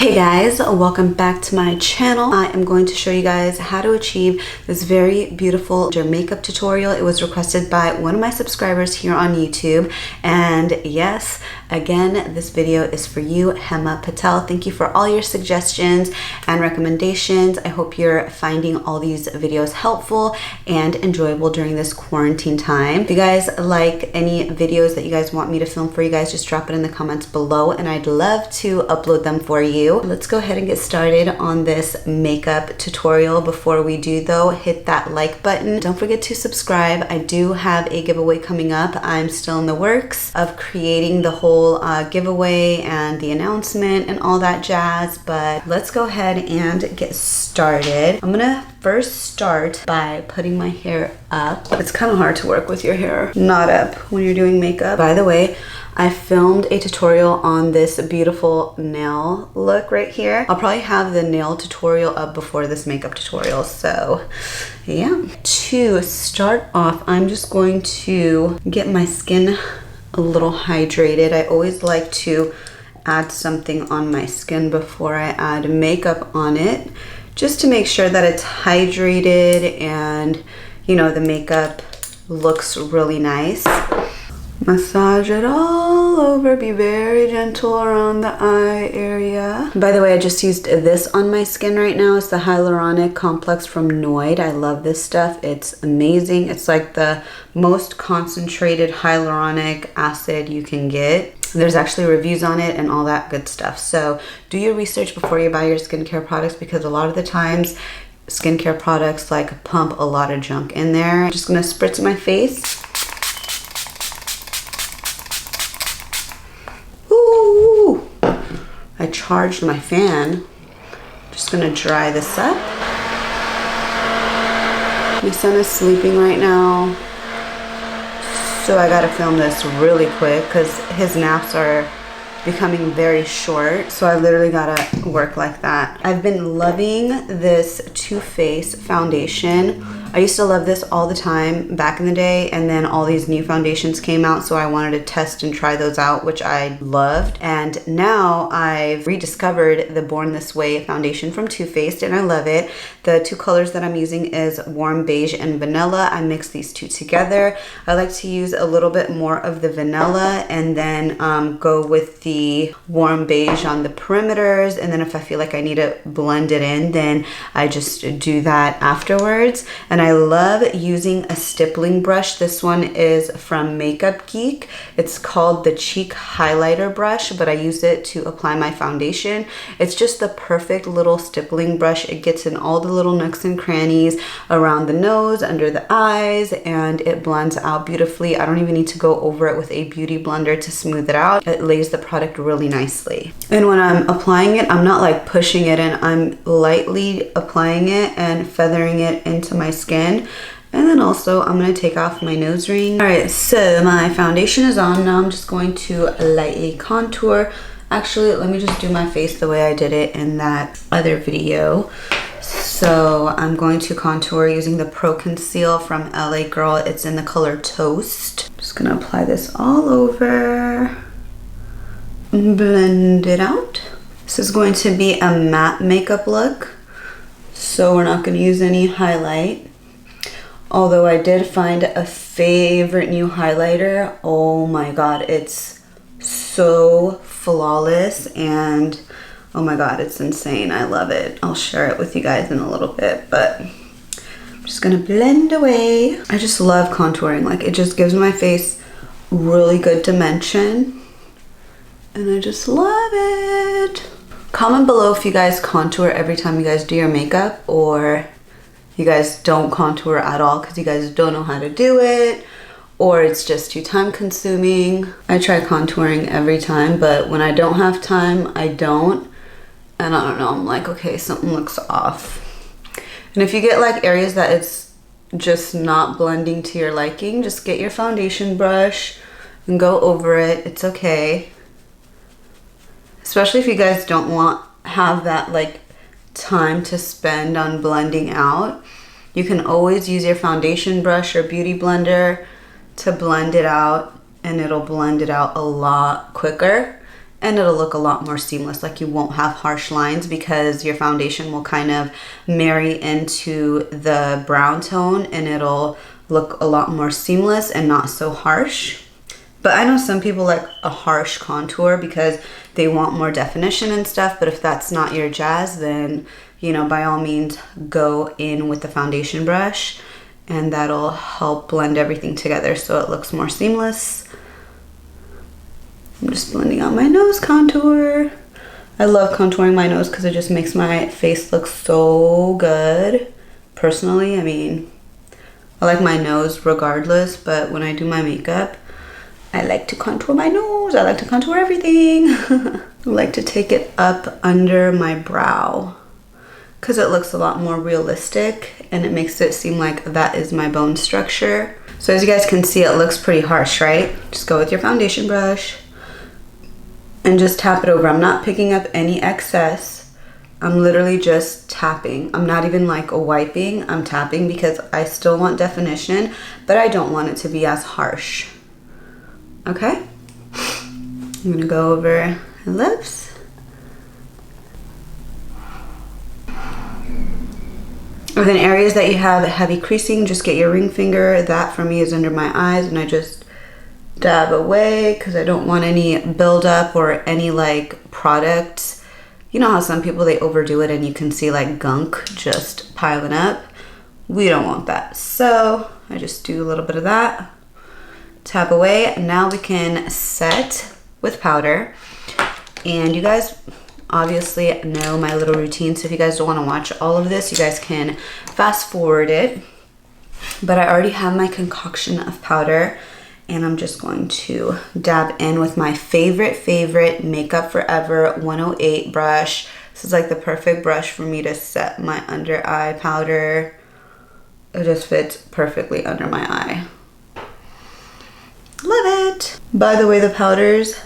Hey guys, welcome back to my channel. I am going to show you guys how to achieve this very beautiful makeup tutorial. It was requested by one of my subscribers here on YouTube, and yes, again, this video is for you, HEMA Patel. Thank you for all your suggestions and recommendations. I hope you're finding all these videos helpful and enjoyable during this quarantine time. If you guys like any videos that you guys want me to film for you guys, just drop it in the comments below and I'd love to upload them for you. Let's go ahead and get started on this makeup tutorial. Before we do though, hit that like button. Don't forget to subscribe. I do have a giveaway coming up. I'm still in the works of creating the whole giveaway and the announcement and all that jazz, but let's go ahead and get started. I'm gonna first start by putting my hair up. It's kind of hard to work with your hair not up when you're doing makeup. By the way, I filmed a tutorial on this beautiful nail look right here. I'll probably have the nail tutorial up before this makeup tutorial, so yeah. To start off, I'm just going to get my skin a little hydrated. I always like to add something on my skin before I add makeup on it, just to make sure that it's hydrated and, you know, the makeup looks really nice. Massage it all over, be very gentle around the eye area. By the way, I just used this on my skin right now. It's the Hyaluronic Complex from Noid. I love this stuff. It's amazing. It's like the most concentrated hyaluronic acid you can get. There's actually reviews on it and all that good stuff. So do your research before you buy your skincare products, because a lot of the times skincare products like pump a lot of junk in there. I'm just gonna spritz my face. I charged my fan. Just gonna dry this up. My son is sleeping right now, so I gotta film this really quick because his naps are becoming very short, so I literally gotta work like that. I've been loving this Too Faced foundation. I used to love this all the time back in the day, and then all these new foundations came out, so I wanted to test and try those out, which I loved. And now I've rediscovered the Born This Way foundation from Too Faced, and I love it. The two colors that I'm using is warm beige and vanilla. I mix these two together. I like to use a little bit more of the vanilla and then go with the warm beige on the perimeters, and then if I feel like I need to blend it in, then I just do that afterwards. And I love using a stippling brush. This one is from Makeup Geek. It's called the Cheek Highlighter Brush, but I use it to apply my foundation. It's just the perfect little stippling brush. It gets in all the little nooks and crannies around the nose, under the eyes, and it blends out beautifully. I don't even need to go over it with a beauty blender to smooth it out. It lays the product really nicely. And when I'm applying it, I'm not like pushing it in. I'm lightly applying it and feathering it into my skin. And then also I'm going to take off my nose ring. Alright, so my foundation is on. Now I'm just going to lightly contour. Actually, let me just do my face the way I did it in that other video. So I'm going to contour using the Pro Conceal from LA Girl. It's in the color Toast. Just going to apply this all over. Blend it out. This is going to be a matte makeup look, so we're not going to use any highlight. Although I did find a favorite new highlighter. Oh my god, it's so flawless and oh my god, it's insane. I love it. I'll share it with you guys in a little bit, but I'm just gonna blend away. I just love contouring. Like, it just gives my face really good dimension and I just love it. Comment below if you guys contour every time you guys do your makeup, or you guys don't contour at all because you guys don't know how to do it, or it's just too time consuming. I try contouring every time, but when I don't have time, I don't. And I don't know, I'm like, okay, something looks off. And if you get like areas that it's just not blending to your liking, just get your foundation brush and go over it. It's okay. Especially if you guys don't have that like time to spend on blending out. You can always use your foundation brush or beauty blender to blend it out, and it'll blend it out a lot quicker and it'll look a lot more seamless. Like you won't have harsh lines because your foundation will kind of marry into the brown tone and it'll look a lot more seamless and not so harsh. But I know some people like a harsh contour because they want more definition and stuff. But if that's not your jazz, then, you know, by all means, go in with the foundation brush and that'll help blend everything together so it looks more seamless. I'm just blending out my nose contour. I love contouring my nose because it just makes my face look so good. Personally, I mean, I like my nose regardless, but when I do my makeup, I like to contour my nose. I like to contour everything. I like to take it up under my brow because it looks a lot more realistic and it makes it seem like that is my bone structure. So as you guys can see, it looks pretty harsh, right? Just go with your foundation brush and just tap it over. I'm not picking up any excess. I'm literally just tapping. I'm not even like wiping. I'm tapping because I still want definition, but I don't want it to be as harsh. Okay, I'm gonna go over the lips. And then areas that you have heavy creasing, just get your ring finger. That for me is under my eyes, and I just dab away because I don't want any buildup or any like product. You know how some people, they overdo it and you can see like gunk just piling up. We don't want that. So I just do a little bit of that. Tap away. Now we can set with powder. And you guys obviously know my little routine, so if you guys don't want to watch all of this, you guys can fast forward it. But I already have my concoction of powder, and I'm just going to dab in with my favorite Makeup Forever 108 brush. This is like the perfect brush for me to set my under eye powder. It just fits perfectly under my eye. Love it. By the way, the powders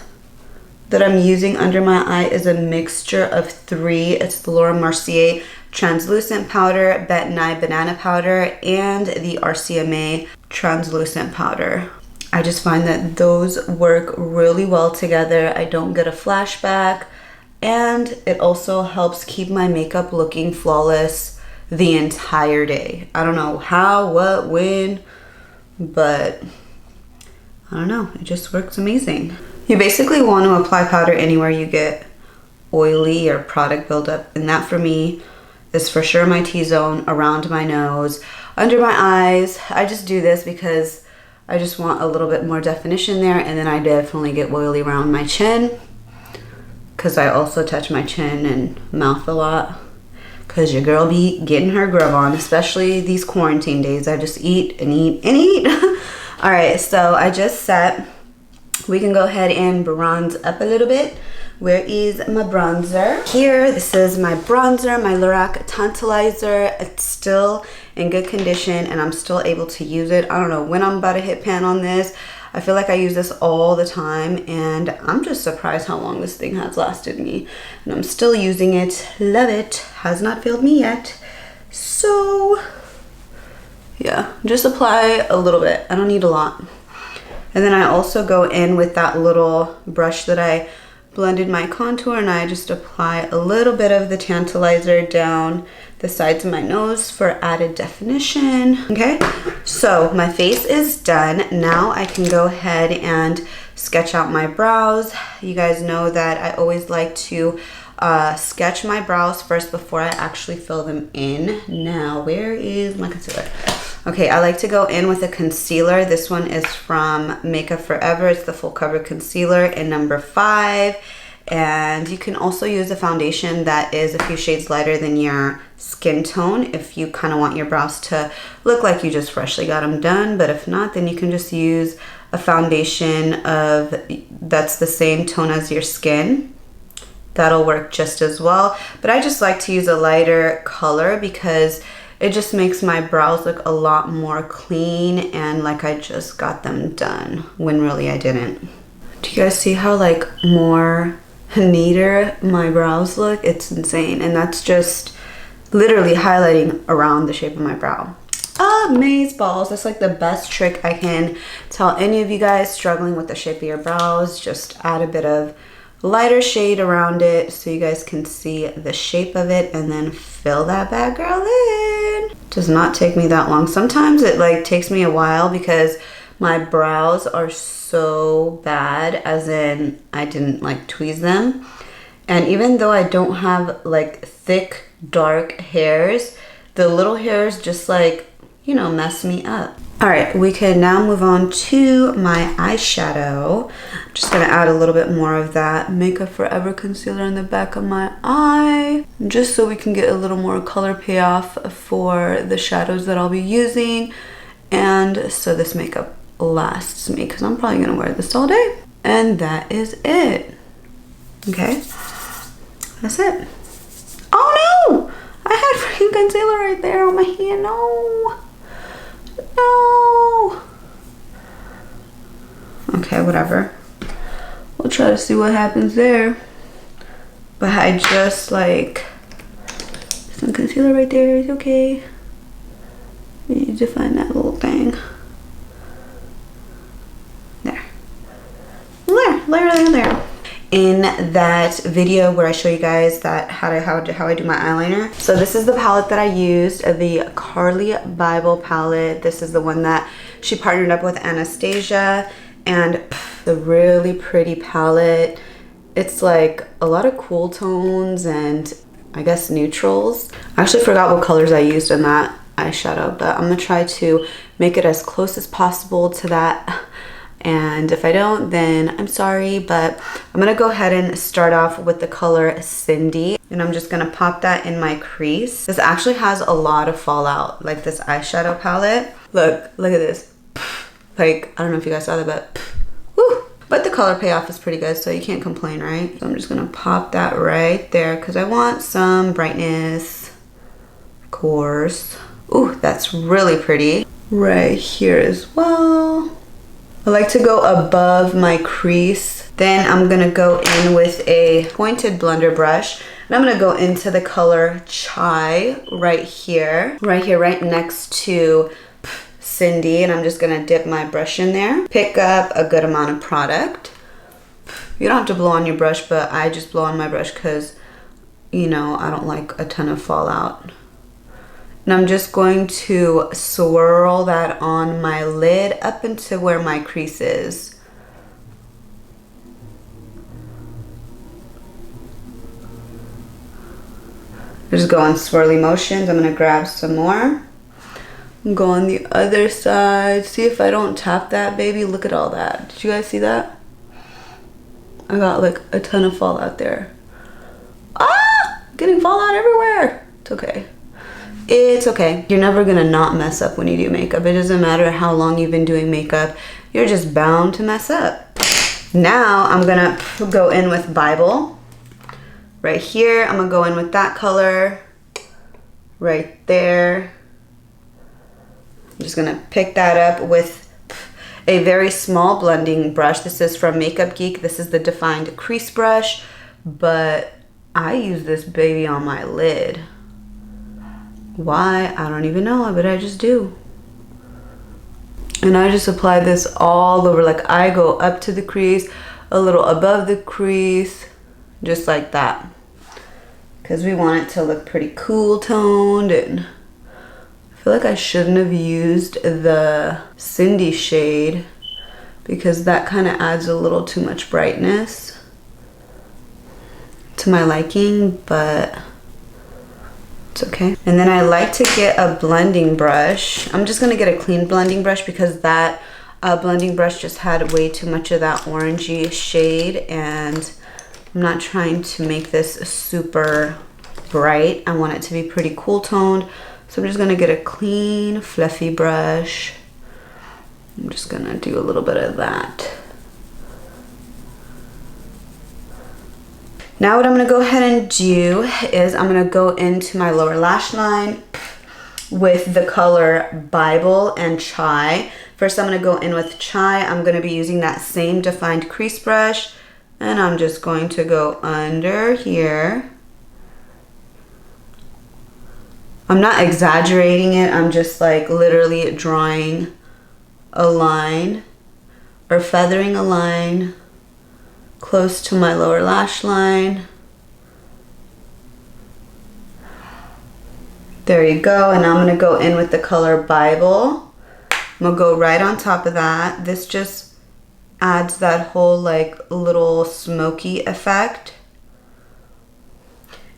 that I'm using under my eye is a mixture of 3. It's the Laura Mercier translucent powder, Bentonite banana powder, and the RCMA translucent powder. I just find that those work really well together. I don't get a flashback, and it also helps keep my makeup looking flawless the entire day. I don't know how, what, when, but I don't know, it just works amazing. You basically want to apply powder anywhere you get oily or product buildup, and that for me is for sure my T-zone, around my nose, under my eyes. I just do this because I just want a little bit more definition there, and then I definitely get oily around my chin because I also touch my chin and mouth a lot because your girl be getting her grub on, especially these quarantine days. I just eat and eat and eat. All right, so I just set. We can go ahead and bronze up a little bit. Where is my bronzer? Here, this is my bronzer, my Lorac Tantalizer. It's still in good condition and I'm still able to use it. I don't know when I'm about to hit pan on this. I feel like I use this all the time and I'm just surprised how long this thing has lasted me. And I'm still using it. Love it. Has not failed me yet. So yeah, just apply a little bit. I don't need a lot. And then I also go in with that little brush that I blended my contour, and I just apply a little bit of the Tantalizer down the sides of my nose for added definition. Okay, so my face is done. Now I can go ahead and sketch out my brows. You guys know that I always like to sketch my brows first before I actually fill them in. Now, where is my concealer? Okay, I like to go in with a concealer. This one is from Makeup Forever. It's the full cover concealer in number 5. And you can also use a foundation that is a few shades lighter than your skin tone if you kind of want your brows to look like you just freshly got them done. But if not, then you can just use a foundation that's the same tone as your skin. That'll work just as well. But I just like to use a lighter color because it just makes my brows look a lot more clean and like I just got them done when really I didn't. Do you guys see how like more neater my brows look? It's insane. And that's just literally highlighting around the shape of my brow. Amaze balls. That's like the best trick I can tell any of you guys struggling with the shape of your brows. Just add a bit of lighter shade around it so you guys can see the shape of it, and then fill that bad girl in. Does not take me that long. Sometimes it like takes me a while because my brows are so bad, as in I didn't like tweeze them. And even though I don't have like thick dark hairs, the little hairs just like, you know, mess me up. All right, we can now move on to my eyeshadow. I'm just gonna add a little bit more of that Makeup Forever concealer in the back of my eye, just so we can get a little more color payoff for the shadows that I'll be using, and so this makeup lasts me, because I'm probably gonna wear this all day. And that is it. Okay, that's it. Oh no! I had freaking concealer right there on my hand. No! No! Okay, whatever. We'll try to see what happens there. But I just like some concealer right there. It's okay. We need to find that little thing. There. There. In that video where I show you guys that how I do my eyeliner. So this is the palette that I used, the Carly Bible palette. This is the one that she partnered up with Anastasia, and the really pretty palette. It's like a lot of cool tones and I guess neutrals. I actually forgot what colors I used in that eyeshadow, but I'm gonna try to make it as close as possible to that. And if I don't, then I'm sorry, but I'm gonna go ahead and start off with the color Cindy, and I'm just gonna pop that in my crease. This actually has a lot of fallout, like this eyeshadow palette. Look at this. Like, I don't know if you guys saw that, but whew. But the color payoff is pretty good, so you can't complain, right? So I'm just gonna pop that right there because I want some brightness, of course. Ooh, that's really pretty. Right here as well. I like to go above my crease. Then I'm gonna go in with a pointed blender brush, and I'm gonna go into the color Chai right here, right next to Cindy, and I'm just gonna dip my brush in there. Pick up a good amount of product. You don't have to blow on your brush, but I just blow on my brush because, you know, I don't like a ton of fallout. And I'm just going to swirl that on my lid up into where my crease is. Just go in swirly motions. I'm gonna grab some more. Go on the other side. See if I don't tap that, baby. Look at all that. Did you guys see that? I got like a ton of fallout there. Ah! Getting fallout everywhere. It's okay. It's okay. You're never gonna not mess up when you do makeup. It doesn't matter how long you've been doing makeup. You're just bound to mess up. Now I'm gonna go in with Bible. Right here, I'm gonna go in with that color. Right there. I'm just gonna pick that up with a very small blending brush. This is from Makeup Geek. This is the defined crease brush, but I use this baby on my lid. Why? I don't even know, but I just do. And I just apply this all over. Like, I go up to the crease, a little above the crease, just like that. Because we want it to look pretty cool toned, and I feel like I shouldn't have used the Cindy shade because that kind of adds a little too much brightness to my liking, but it's okay. And then I like to get a blending brush. I'm just gonna get a clean blending brush because that blending brush just had way too much of that orangey shade, and I'm not trying to make this super bright. I want it to be pretty cool toned. So I'm just gonna get a clean, fluffy brush. I'm just gonna do a little bit of that. Now what I'm gonna go ahead and do is I'm gonna go into my lower lash line with the color Bible and Chai. First I'm gonna go in with Chai. I'm gonna be using that same defined crease brush, and I'm just going to go under here. I'm not exaggerating it, I'm just like literally drawing a line or feathering a line close to my lower lash line. There you go. And now I'm going to go in with the color Bible. I'm going to go right on top of that. This just adds that whole like little smoky effect.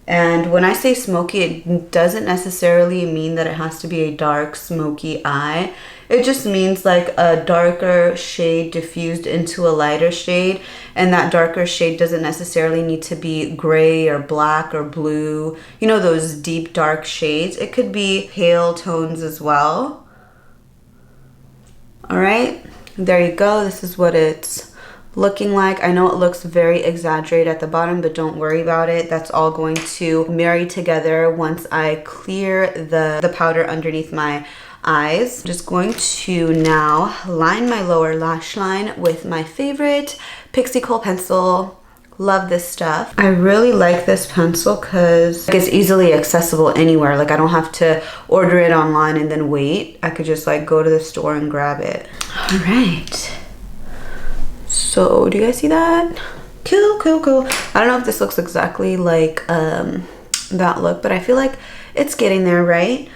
And when I say smoky, it doesn't necessarily mean that it has to be a dark smoky eye. It just means like a darker shade diffused into a lighter shade. And that darker shade doesn't necessarily need to be gray or black or blue. You know, those deep dark shades. It could be pale tones as well. All right, there you go. This is what it's looking like. I know it looks very exaggerated at the bottom, but don't worry about it. That's all going to marry together once I clear the powder underneath my eyes. I'm just going to now line my lower lash line with my favorite Pixie Kohl pencil. Love this stuff. I really like this pencil because it's easily accessible anywhere. Like I don't have to order it online and then wait. I could just like go to the store and grab it. All right. So do you guys see that? Cool, cool, cool. I don't know if this looks exactly like that look, but I feel like it's getting there, right?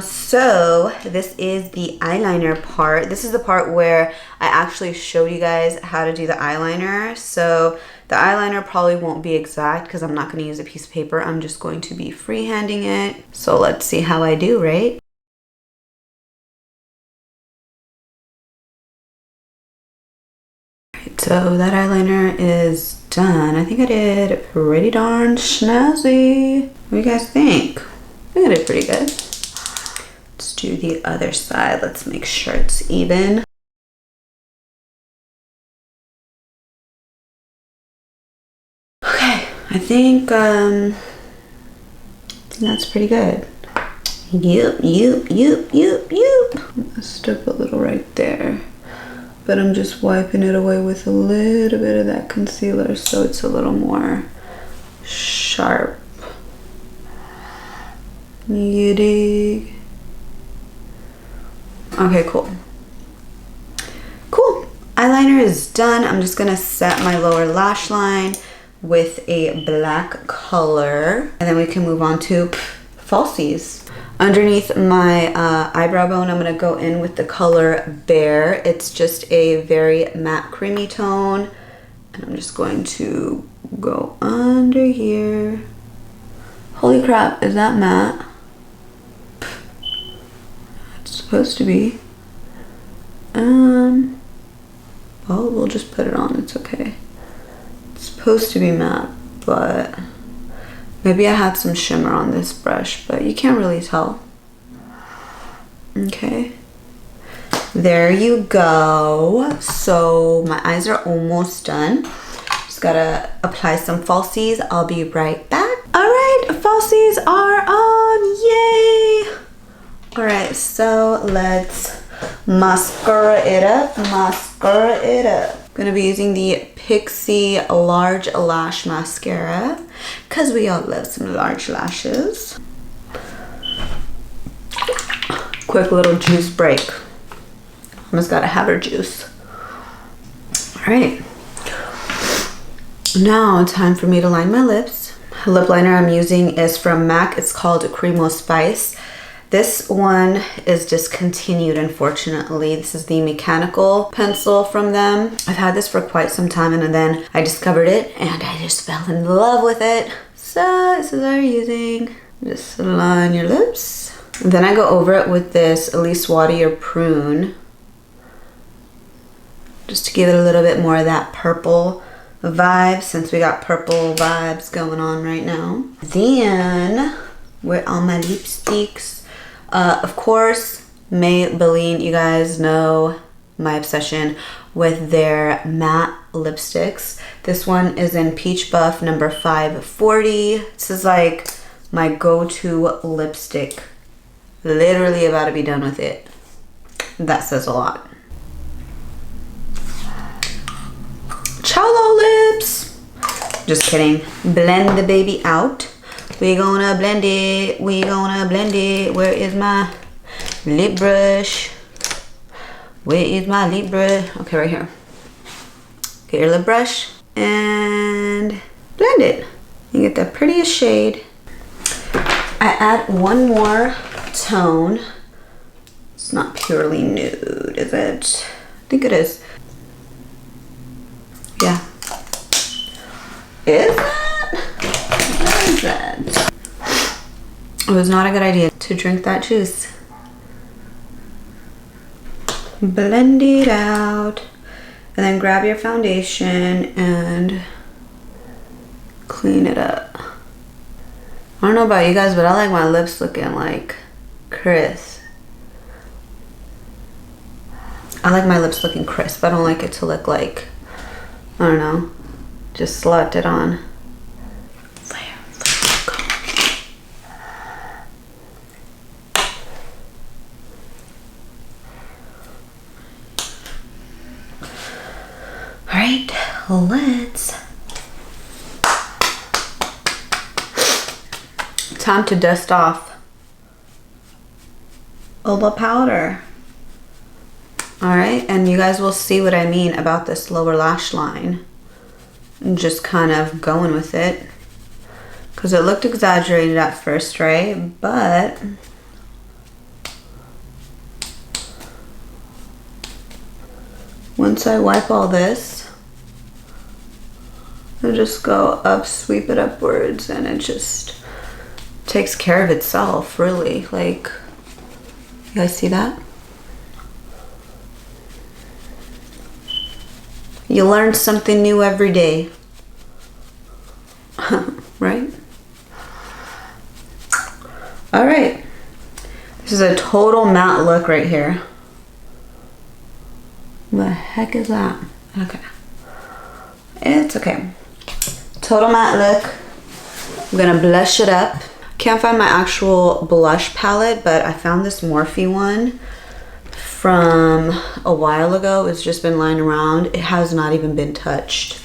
So this is the eyeliner part. This is the part where I actually showed you guys how to do the eyeliner. So the eyeliner probably won't be exact because I'm not going to use a piece of paper. I'm just going to be freehanding it. So let's see how I do, right? So that eyeliner is done. I think I did pretty darn snazzy. What do you guys think? I think I did pretty good. Let's do the other side. Let's make sure it's even. Okay, I think that's pretty good. Yep. Messed up a little right there. But I'm just wiping it away with a little bit of that concealer so it's a little more sharp. You dig? Okay, cool. Cool. Eyeliner is done. I'm just gonna set my lower lash line with a black color. And then we can move on to falsies. Underneath my eyebrow bone, I'm going to go in with the color Bear. It's just a very matte creamy tone. And I'm just going to go under here. Holy crap, is that matte? It's supposed to be. Well, we'll just put it on. It's okay. It's supposed to be matte, but maybe I had some shimmer on this brush, but you can't really tell. Okay. There you go. So my eyes are almost done. Just gotta apply some falsies. I'll be right back. All right, falsies are on. Yay! All right, so let's mascara it up. Mascara it up. Gonna be using the Pixie Large Lash Mascara because we all love some large lashes. Quick little juice break. Almost gotta have her juice. All right. Now time for me to line my lips. The lip liner I'm using is from MAC. It's called Cremo Spice. This one is discontinued, unfortunately. This is the mechanical pencil from them. I've had this for quite some time and then I discovered it and I just fell in love with it. So this is what I'm using. Just line your lips. And then I go over it with this Elise Water Prune. Just to give it a little bit more of that purple vibe since we got purple vibes going on right now. Then with all my lipsticks. Of course, Maybelline, you guys know my obsession with their matte lipsticks. This one is in Peach Buff number 540. This is like my go-to lipstick. Literally about to be done with it. That says a lot. Cholo lips. Just kidding. Blend the baby out. We gonna blend it. We gonna blend it. Where is my lip brush? Where is my lip brush? Okay, right here. Get your lip brush. and blend it. You get the prettiest shade. I add one more tone. It's not purely nude, is it? I think it is. Yeah. Is it? What is it? It was not a good idea to drink that juice. Blend it out. And then grab your foundation and clean it up. I don't know about you guys, but I like my lips looking like crisp. I like my lips looking crisp. I don't like it to look like, I don't know, just slapped it on. All right, let's. Time to dust off all the powder. All right, and you guys will see what I mean about this lower lash line. And just kind of going with it. Because it looked exaggerated at first, right? But once I wipe all this, I just go up, sweep it upwards, and it just takes care of itself, really. Like, you guys see that? You learn something new every day. Right? All right. This is a total matte look right here. What the heck is that? Okay. It's okay. Total matte look. I'm gonna blush it up. Can't find my actual blush palette, but I found this Morphe one from a while ago. It's just been lying around. It has not even been touched.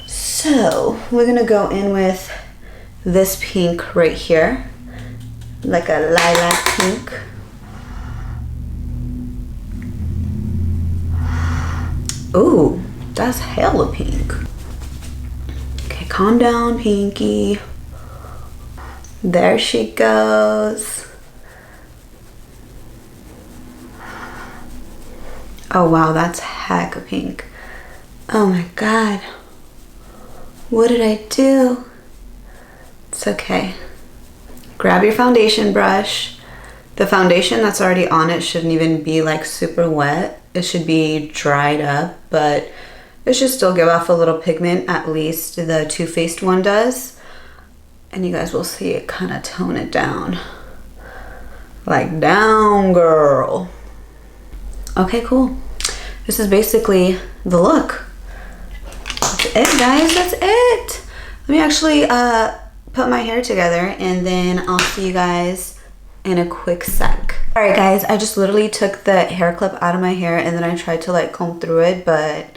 So we're gonna go in with this pink right here, like a lilac pink. Ooh, that's hella pink. Okay, calm down, Pinky. There she goes. Oh wow, that's hecka pink. Oh my god. What did I do? It's okay. Grab your foundation brush. The foundation that's already on it shouldn't even be like super wet. It should be dried up, but it should still give off a little pigment. At least the Too Faced one does. And you guys will see it kind of tone it down. Like, down, girl. Okay, cool. This is basically the look. That's it, guys. That's it. Let me actually put my hair together, and then I'll see you guys in a quick sec. All right, guys. I just literally took the hair clip out of my hair, and then I tried to like comb through it, but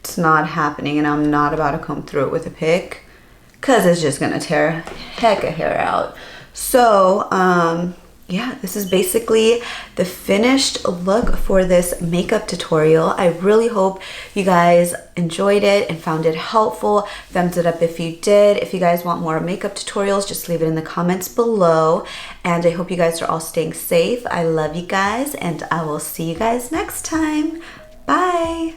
it's not happening, and I'm not about to comb through it with a pick because it's just gonna tear hecka hair out. So yeah, this is basically the finished look for this makeup tutorial. I really hope you guys enjoyed it and found it helpful. Thumbs it up if you did. If you guys want more makeup tutorials, just leave it in the comments below. And I hope you guys are all staying safe. I love you guys, and I will see you guys next time. Bye.